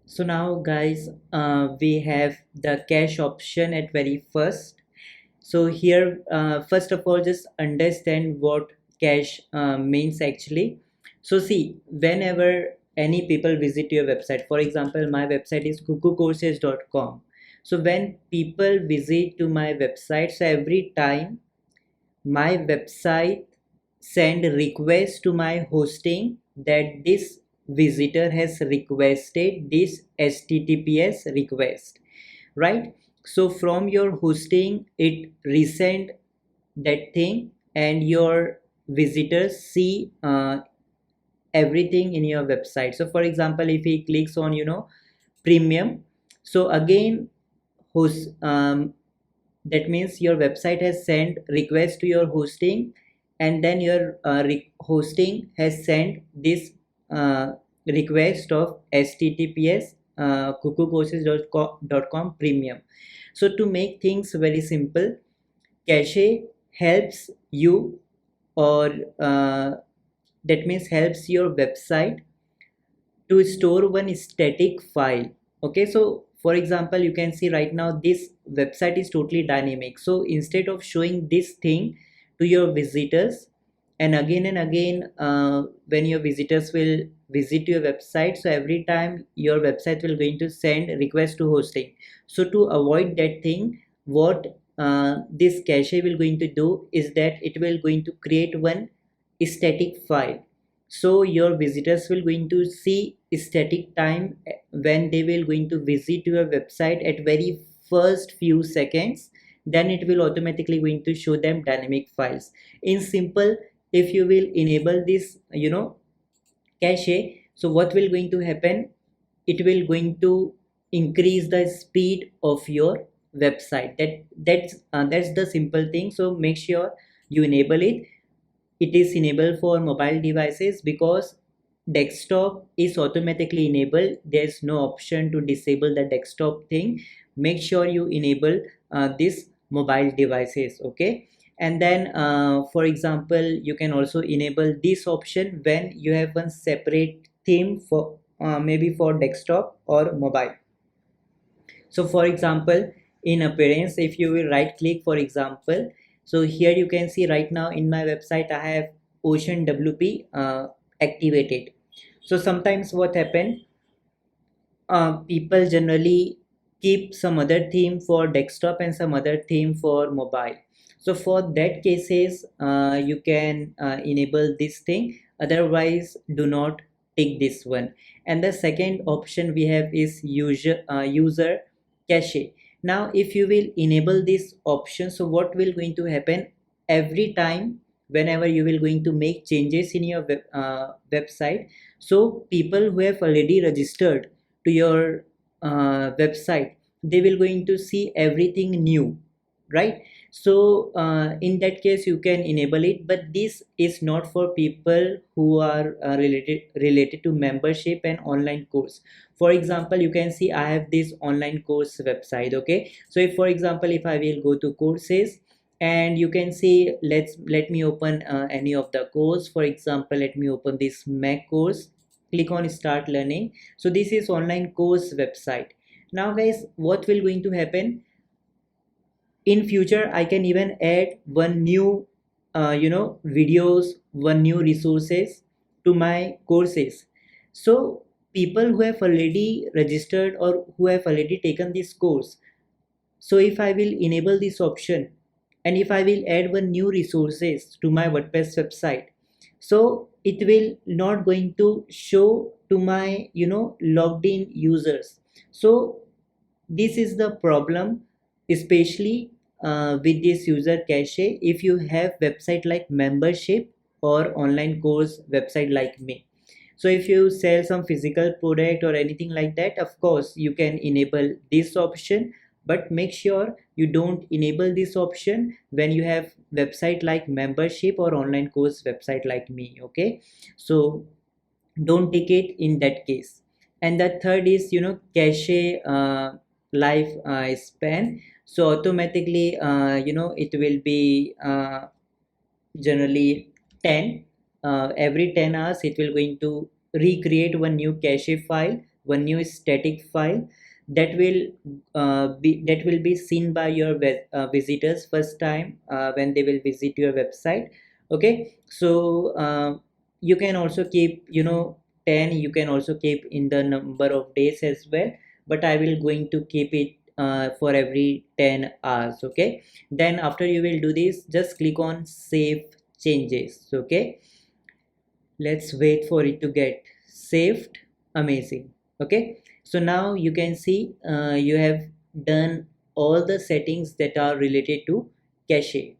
So now guys, we have the cache option at very first. So here, first of all, just understand what cache means actually. So see, whenever any people visit your website, for example, my website is kukucourses.com. So when people visit to my website, so every time my website send request to my hosting that this visitor has requested this https request, right? So from your hosting it resend that thing, and your visitors see everything in your website. So for example, if he clicks on premium, so again host that means your website has sent request to your hosting, and then your hosting has sent this uh, request of https kukucourses.com premium. So to make things very simple, cache helps you, or that means helps your website to store one static file. Okay, so for example, you can see right now this website is totally dynamic. So instead of showing this thing to your visitors and again when your visitors will visit your website, so every time your website will going to send request to hosting. So to avoid that thing, what this cache will going to do is that it will going to create one static file. So your visitors will going to see static time when they will going to visit your website at very first few seconds. Then it will automatically going to show them dynamic files. In simple, if you will enable this cache, so what will going to happen, it will going to increase the speed of your website. That's the simple thing. So make sure you enable it. It is enabled for mobile devices because desktop is automatically enabled. There's no option to disable the desktop thing. Make sure you enable this mobile devices, okay? And then for example, you can also enable this option when you have one separate theme for maybe for desktop or mobile. So for example, in appearance, if you will right click, for example, so here you can see right now in my website I have Ocean WP activated. So sometimes what happen, people generally keep some other theme for desktop and some other theme for mobile. So for that cases, you can enable this thing, otherwise do not take this one. And the second option we have is user cache. Now if you will enable this option, so what will going to happen, every time whenever you will going to make changes in your website, so people who have already registered to your website, they will going to see everything new, right? So in that case you can enable it, but this is not for people who are related to membership and online course. For example, you can see I have this online course website, okay? So if for example, if I will go to courses, and you can see, let me open any of the course. For example, let me open this Mac course, click on start learning. So this is online course website. Now guys, what will going to happen, in future I can even add one new videos, one new resources to my courses. So people who have already registered or who have already taken this course, so if I will enable this option, and if I will add one new resources to my WordPress website, so it will not going to show to my logged in users. So this is the problem, especially with this user cache if you have website like membership or online course website like me. So if you sell some physical product or anything like that, of course you can enable this option, but make sure you don't enable this option when you have website like membership or online course website like me, okay? So don't take it in that case. And the third is cache life span. So automatically it will be generally 10, every 10 hours it will going to recreate one new cache file one new static file that will be seen by your visitors first time when they will visit your website. Okay, so you can also keep 10, you can also keep in the number of days as well, but I will going to keep it for every 10 hours. Okay, then after you will do this, just click on save changes. Okay, let's wait for it to get saved. Amazing. Okay, so now you can see you have done all the settings that are related to cache.